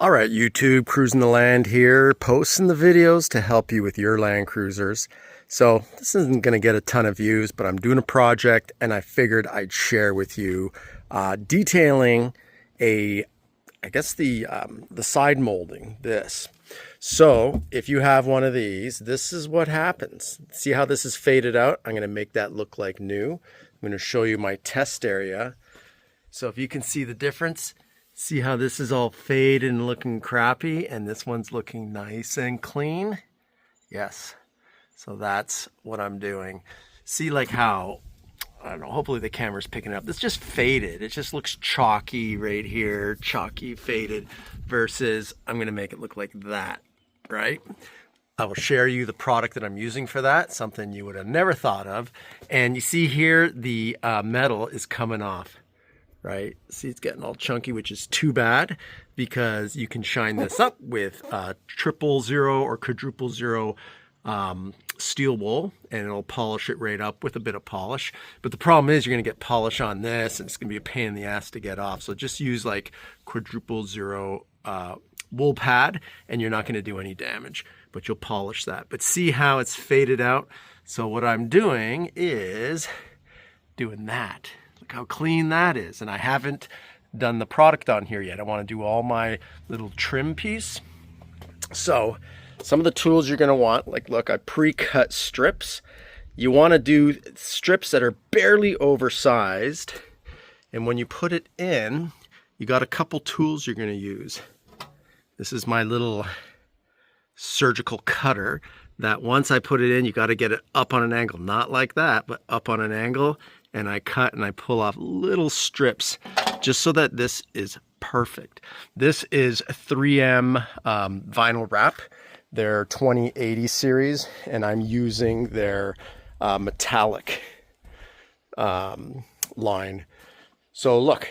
All right, YouTube, Cruising the Land here, posting the videos to help you with your Land Cruisers. So this isn't going to get a ton of views, but I'm doing a project and I figured I'd share with you detailing the side molding, this. So if you have one of these, this is what happens. See how this is faded out? I'm going to make that look like new. I'm going to show you my test area. So if you can see the difference, see how this is all faded and looking crappy, and this one's looking nice and clean? Yes. So that's what I'm doing. See like how, I don't know, hopefully the camera's picking it up. This just faded. It just looks chalky right here, chalky, faded, versus I'm gonna make it look like that, right? I will share you the product that I'm using for that, something you would have never thought of. And you see here, the metal is coming off. Right? See, it's getting all chunky, which is too bad because you can shine this up with 000 or 000 steel wool and it'll polish it right up with a bit of polish. But the problem is you're going to get polish on this and it's going to be a pain in the ass to get off. So just use like 000 wool pad and you're not going to do any damage, but you'll polish that. But see how it's faded out? So what I'm doing is doing that. Look how clean that is. And I haven't done the product on here yet. I want to do all my little trim piece. So some of the tools you're going to want, like look, I pre-cut strips. You want to do strips that are barely oversized. And when you put it in, you got a couple tools you're going to use. This is my little surgical cutter that once I put it in, you got to get it up on an angle. Not like that, but up on an angle. And I cut and I pull off little strips just so that this is perfect. This is 3M vinyl wrap, their 2080 series, and I'm using their metallic line. So look,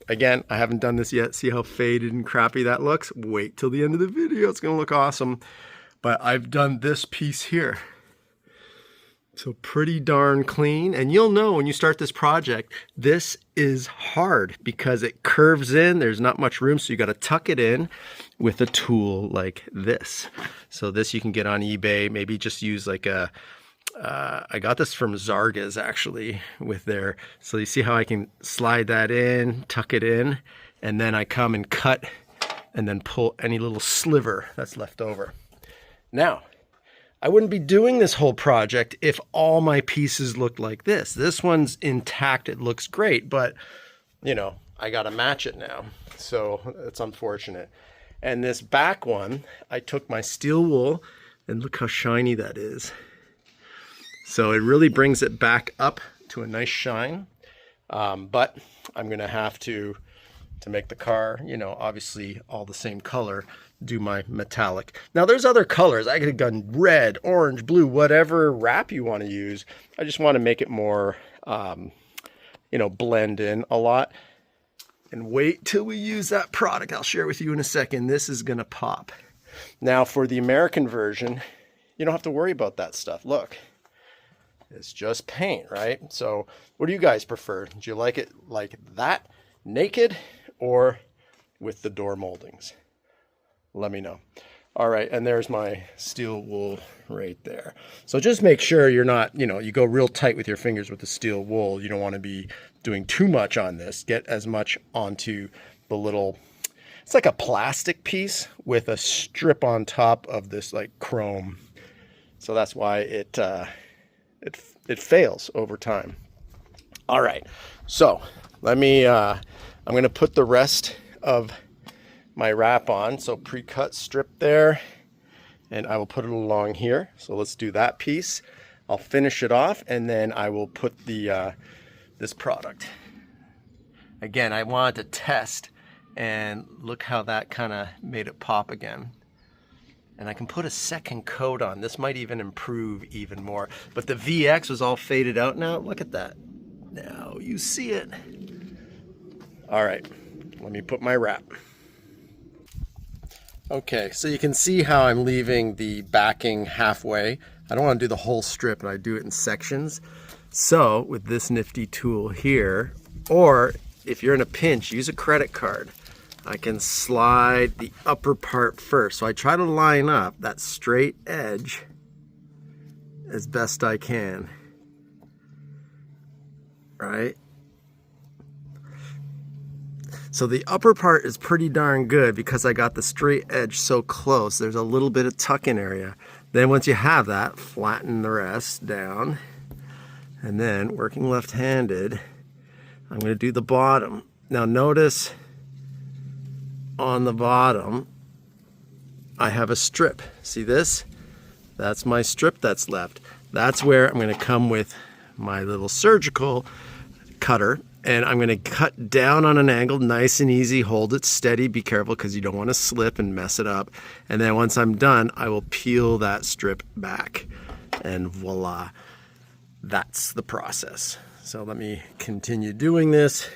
again, I haven't done this yet. See how faded and crappy that looks? Wait till the end of the video. It's gonna look awesome. But I've done this piece here. So pretty darn clean. And you'll know when you start this project, this is hard because it curves in. There's not much room. So you got to tuck it in with a tool like this. So this you can get on eBay. Maybe just use like a, I got this from Zarga's actually with their, so you see how I can slide that in, tuck it in, and then I come and cut and then pull any little sliver that's left over. Now, I wouldn't be doing this whole project if all my pieces looked like this. This one's intact, it looks great, but you know, I gotta match it now. So it's unfortunate. And this back one, I took my steel wool and look how shiny that is. So it really brings it back up to a nice shine. But I'm gonna have to make the car, you know, obviously all the same color, do my metallic. Now there's other colors. I could have done red, orange, blue, whatever wrap you want to use. I just want to make it more, you know, blend in a lot. And wait till we use that product. I'll share with you in a second. This is going to pop. Now for the American version, you don't have to worry about that stuff. Look, it's just paint, right? So what do you guys prefer? Do you like it like that, naked, or with the door moldings? Let me know. All right, and there's my steel wool right there. So just make sure you're not, you know, you go real tight with your fingers with the steel wool. You don't want to be doing too much on this. Get as much onto the little, it's like a plastic piece with a strip on top of this like chrome. So that's why it fails over time. All right, so let me, I'm gonna put the rest of my wrap on. So pre-cut strip there, and I will put it along here. So let's do that piece. I'll finish it off and then I will put the this product. Again, I wanted to test and look how that kind of made it pop again. And I can put a second coat on. This might even improve even more. But the VX was all faded out now. Look at that. Now you see it. All right, let me put my wrap. Okay, so you can see how I'm leaving the backing halfway. I don't want to do the whole strip, and I do it in sections. So with this nifty tool here, or if you're in a pinch, use a credit card. I can slide the upper part first. So I try to line up that straight edge as best I can, right? So the upper part is pretty darn good because I got the straight edge so close. There's a little bit of tuck-in area. Then once you have that, flatten the rest down. And then, working left-handed, I'm going to do the bottom. Now notice on the bottom, I have a strip. See this? That's my strip that's left. That's where I'm going to come with my little surgical cutter, and I'm going to cut down on an angle, nice and easy. Hold it steady. Be careful because you don't want to slip and mess it up. And then once I'm done, I will peel that strip back, and voila. That's the process. So let me continue doing this,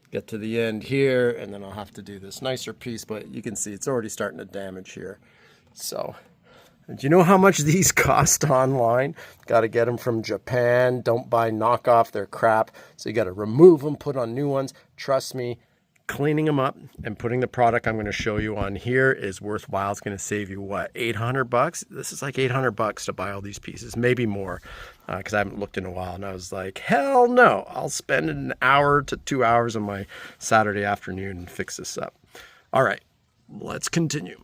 get to the end here, and then I'll have to do this nicer piece, but you can see it's already starting to damage here. So, do you know how much these cost online? Got to get them from Japan. Don't buy knockoff, they're crap. So you got to remove them, put on new ones. Trust me, cleaning them up and putting the product I'm going to show you on here is worthwhile. It's going to save you what, 800 bucks? This is like 800 bucks to buy all these pieces, maybe more, because I haven't looked in a while. And I was like, hell no, I'll spend an hour to 2 hours on my Saturday afternoon and fix this up. All right, let's continue.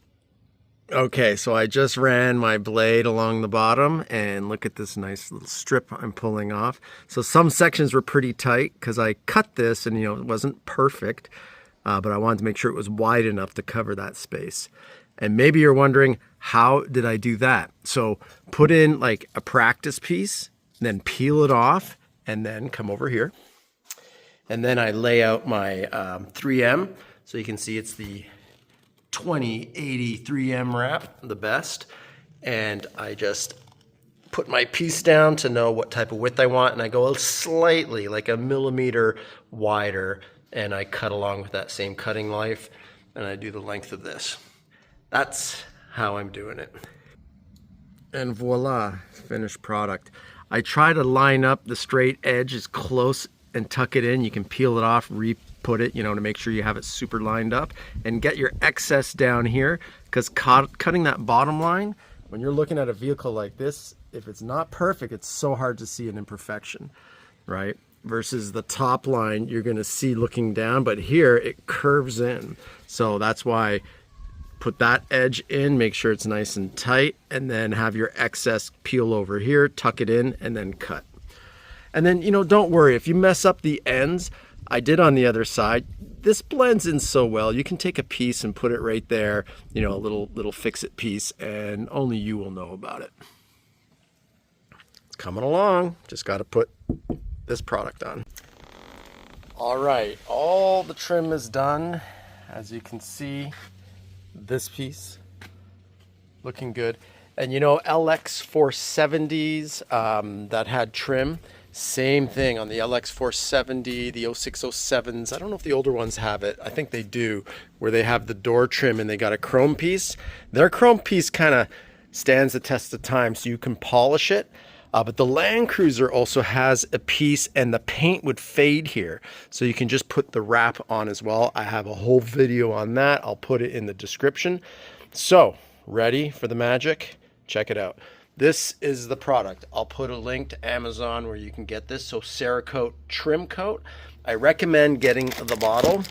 Okay, so I just ran my blade along the bottom, and look at this nice little strip I'm pulling off. So some sections were pretty tight because I cut this and, it wasn't perfect, but I wanted to make sure it was wide enough to cover that space. And maybe you're wondering, how did I do that? So put in like a practice piece, then peel it off, and then come over here. And then I lay out my 3M, so you can see it's the 2080 3M wrap, the best. And I just put my piece down to know what type of width I want, and I go slightly, like a millimeter wider, and I cut along with that same cutting knife, and I do the length of this. That's how I'm doing it. And voila, finished product. I try to line up the straight edge as close and tuck it in. You can peel it off, re-put it, to make sure you have it super lined up, and get your excess down here, because cutting that bottom line, when you're looking at a vehicle like this, if it's not perfect, it's so hard to see an imperfection, right? Versus the top line, you're going to see looking down, but here it curves in. So that's why put that edge in, make sure it's nice and tight, and then have your excess peel over here, tuck it in, and then cut. And then, don't worry, if you mess up the ends, I did on the other side, this blends in so well. You can take a piece and put it right there, a little fix-it piece, and only you will know about it. It's coming along, just got to put this product on. All right, all the trim is done. As you can see, this piece looking good. And LX 470s that had trim, same thing on the LX 470, the 0607s. I don't know if the older ones have it. I think they do, where they have the door trim and they got a chrome piece. Their chrome piece kind of stands the test of time, so you can polish it. But the landcruiser also has a piece, and the paint would fade here, so you can just put the wrap on as well. I have a whole video on that. I'll put it in the description. So, ready for the magic? Check it out. This is the product. I'll put a link to Amazon where you can get this. So Cerakote Trim Coat. I recommend getting the bottle,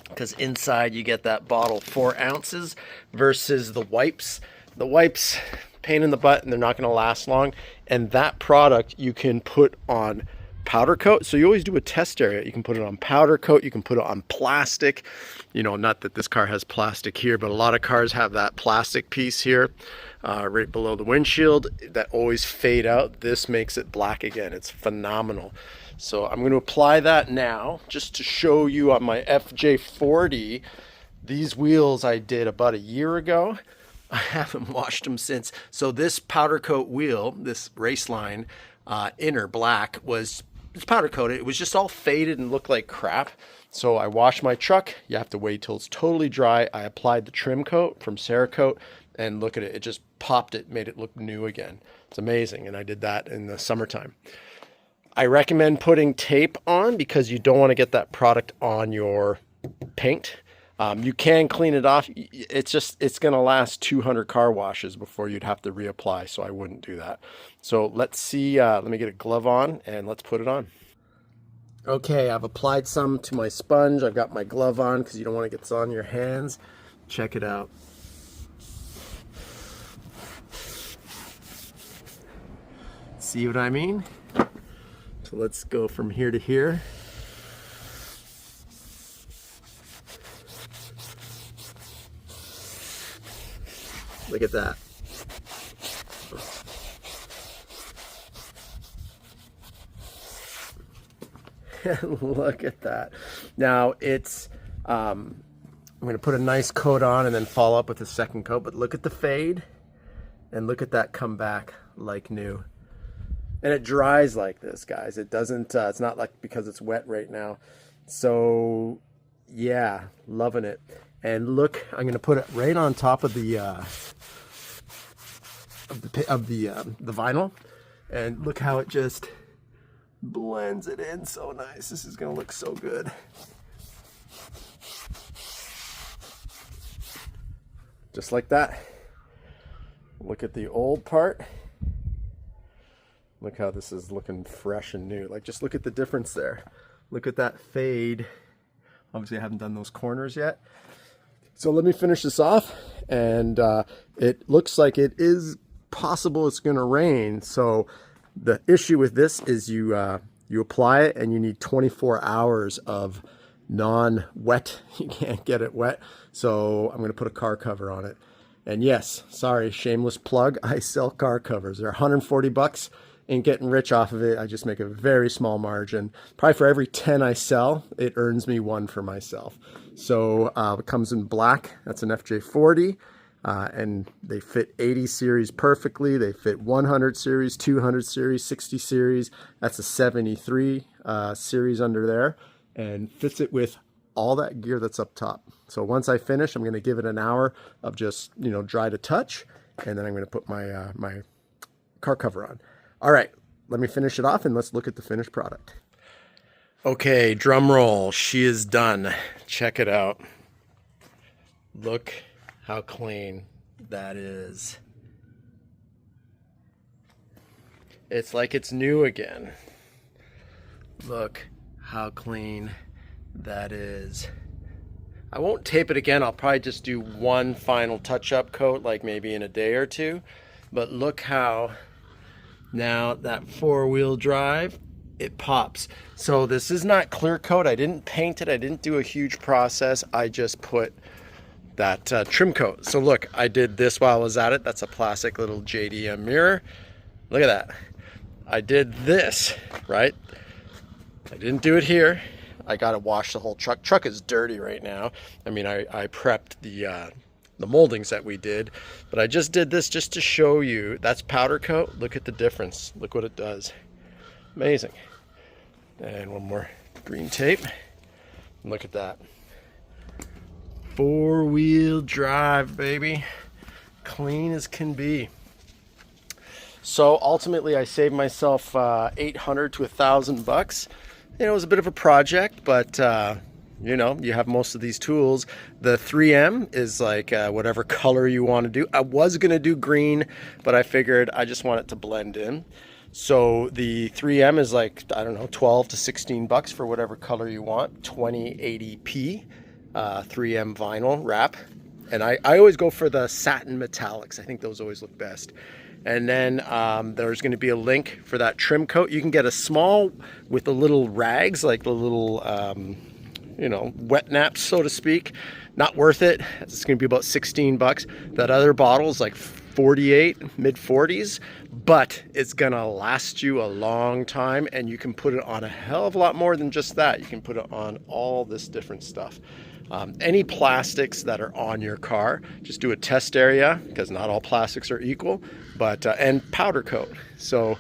because inside you get that bottle 4 ounces versus the wipes. The wipes, pain in the butt, and they're not going to last long. And that product you can put on powder coat. So you always do a test area. You can put it on powder coat. You can put it on plastic. Not that this car has plastic here, but a lot of cars have that plastic piece here right below the windshield that always fade out. This makes it black again. It's phenomenal. So I'm going to apply that now just to show you on my FJ40. These wheels I did about a year ago. I haven't washed them since. So this powder coat wheel, this race line inner black, it's powder coated. It was just all faded and looked like crap. So I washed my truck. You have to wait till it's totally dry. I applied the trim coat from Cerakote, and look at it. It just popped it, made it look new again. It's amazing. And I did that in the summertime. I recommend putting tape on because you don't want to get that product on your paint. You can clean it off. It's going to last 200 car washes before you'd have to reapply. So I wouldn't do that. So let's see. Let me get a glove on and let's put it on. Okay, I've applied some to my sponge. I've got my glove on because you don't want to get this on your hands. Check it out. See what I mean? So let's go from here to here. Look at that. Look at that. Now it's, I'm going to put a nice coat on and then follow up with a second coat, but look at the fade and look at that come back like new. And it dries like this, guys. It doesn't, it's not like because it's wet right now. So yeah, loving it. And look, I'm going to put it right on top of the vinyl, and look how it just blends it in so nice. This is going to look so good. Just like that. Look at the old part. Look how this is looking fresh and new. Like, just look at the difference there. Look at that fade. Obviously, I haven't done those corners yet. So let me finish this off, and it looks like it is possible it's going to rain. So the issue with this is you apply it and you need 24 hours of non-wet. You can't get it wet. So I'm going to put a car cover on it. And yes, sorry, shameless plug, I sell car covers. They're 140 bucks. Ain't getting rich off of it. I just make a very small margin. Probably for every 10 I sell, it earns me one for myself. So it comes in black. That's an FJ40. And they fit 80 series perfectly. They fit 100 series, 200 series, 60 series. That's a 73 series under there, and fits it with all that gear that's up top. So once I finish, I'm going to give it an hour of just, dry to touch, and then I'm going to put my my car cover on. All right, let me finish it off and let's look at the finished product. Okay, drum roll. She is done. Check it out. Look how clean that is. It's like it's new again. Look how clean that is. I won't tape it again. I'll probably just do one final touch-up coat, like maybe in a day or two. But look how now that four-wheel drive, it pops. So this is not clear coat. I didn't paint it. I didn't do a huge process. I just put that trim coat. So look, I did this while I was at it. That's a plastic little JDM mirror. Look at that. I did this, right? I didn't do it here. I got to wash the whole truck. Truck is dirty right now. I mean, I prepped the moldings that we did, but I just did this just to show you. That's powder coat. Look at the difference. Look what it does. Amazing. And one more green tape. Look at that. Four-wheel drive, baby. Clean as can be. So ultimately, I saved myself $800 to $1,000. It was a bit of a project, but you have most of these tools. The 3M is like whatever color you want to do. I was going to do green, but I figured I just want it to blend in. So the 3M is like, I don't know, 12 to 16 bucks for whatever color you want. 2080p 3M vinyl wrap. And I always go for the satin metallics. I think those always look best. And then there's going to be a link for that trim coat. You can get a small with the little rags, like the little, wet naps, so to speak. Not worth it. It's going to be about 16 bucks. That other bottle is like 48, mid 40s, but it's going to last you a long time, and you can put it on a hell of a lot more than just that. You can put it on all this different stuff. Any plastics that are on your car, just do a test area, because not all plastics are equal, but and powder coat. So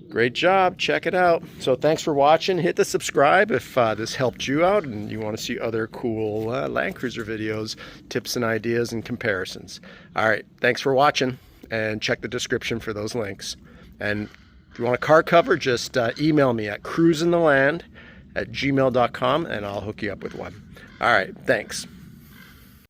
great job. Check it out. So thanks for watching. Hit the subscribe if this helped you out and you want to see other cool landcruiser videos, tips and ideas and comparisons. All right. Thanks for watching, and check the description for those links. And if you want a car cover, just email me at cruisintheland at gmail.com and I'll hook you up with one. All right, thanks.